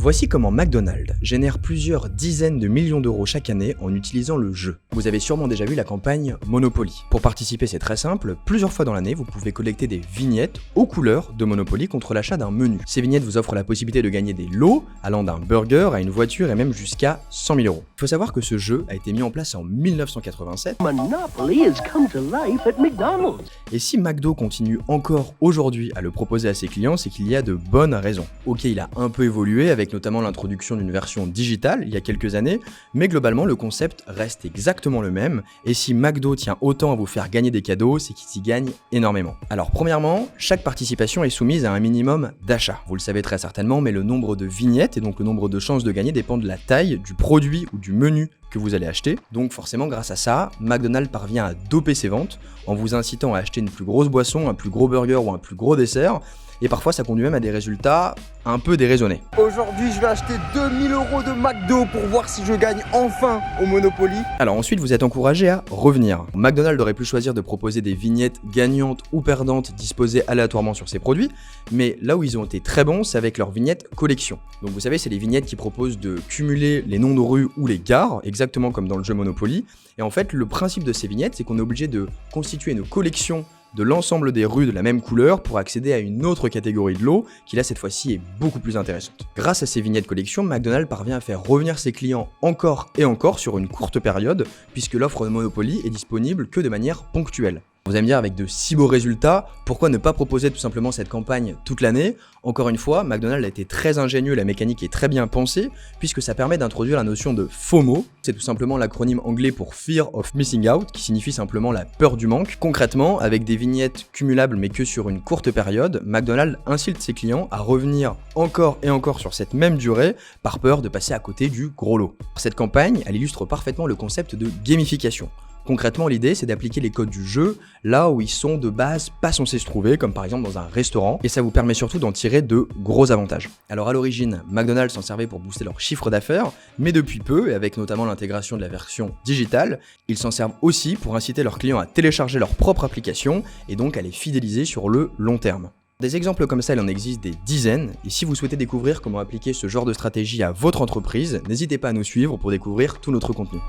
Voici comment McDonald's génère plusieurs dizaines de millions d'euros chaque année en utilisant le jeu. Vous avez sûrement déjà vu la campagne Monopoly. Pour participer, c'est très simple, plusieurs fois dans l'année, vous pouvez collecter des vignettes aux couleurs de Monopoly contre l'achat d'un menu. Ces vignettes vous offrent la possibilité de gagner des lots allant d'un burger à une voiture et même jusqu'à 100 000 euros. Il faut savoir que ce jeu a été mis en place en 1987. Monopoly has come to life at McDonald's. Et si McDo continue encore aujourd'hui à le proposer à ses clients, c'est qu'il y a de bonnes raisons. Ok, il a un peu évolué avec notamment l'introduction d'une version digitale il y a quelques années, mais globalement le concept reste exactement le même, et si McDo tient autant à vous faire gagner des cadeaux, c'est qu'il s'y gagne énormément. Alors premièrement, chaque participation est soumise à un minimum d'achats. Vous le savez très certainement, mais le nombre de vignettes et donc le nombre de chances de gagner dépend de la taille du produit ou du menu que vous allez acheter. Donc forcément, grâce à ça, McDonald's parvient à doper ses ventes en vous incitant à acheter une plus grosse boisson, un plus gros burger ou un plus gros dessert. Et parfois, ça conduit même à des résultats un peu déraisonnés. Aujourd'hui, je vais acheter 2000 euros de McDo pour voir si je gagne enfin au Monopoly. Alors ensuite, vous êtes encouragé à revenir. McDonald's aurait pu choisir de proposer des vignettes gagnantes ou perdantes disposées aléatoirement sur ses produits, mais là où ils ont été très bons, c'est avec leurs vignettes collection. Donc vous savez, c'est les vignettes qui proposent de cumuler les noms de rues ou les gares, exactement comme dans le jeu Monopoly. Et en fait, le principe de ces vignettes, c'est qu'on est obligé de constituer une collection de l'ensemble des rues de la même couleur pour accéder à une autre catégorie de lots qui là cette fois-ci est beaucoup plus intéressante. Grâce à ces vignettes collection, McDonald's parvient à faire revenir ses clients encore et encore sur une courte période puisque l'offre de Monopoly est disponible que de manière ponctuelle. Vous allez me dire, avec de si beaux résultats, pourquoi ne pas proposer tout simplement cette campagne toute l'année? Encore une fois, McDonald's a été très ingénieux, la mécanique est très bien pensée, puisque ça permet d'introduire la notion de FOMO. C'est tout simplement l'acronyme anglais pour Fear of Missing Out, qui signifie simplement la peur du manque. Concrètement, avec des vignettes cumulables mais que sur une courte période, McDonald's incite ses clients à revenir encore et encore sur cette même durée, par peur de passer à côté du gros lot. Cette campagne, elle illustre parfaitement le concept de gamification. Concrètement, l'idée, c'est d'appliquer les codes du jeu là où ils sont de base pas censés se trouver, comme par exemple dans un restaurant, et ça vous permet surtout d'en tirer de gros avantages. Alors à l'origine, McDonald's s'en servait pour booster leur chiffre d'affaires, mais depuis peu, et avec notamment l'intégration de la version digitale, ils s'en servent aussi pour inciter leurs clients à télécharger leur propre application, et donc à les fidéliser sur le long terme. Des exemples comme ça, il en existe des dizaines, et si vous souhaitez découvrir comment appliquer ce genre de stratégie à votre entreprise, n'hésitez pas à nous suivre pour découvrir tout notre contenu.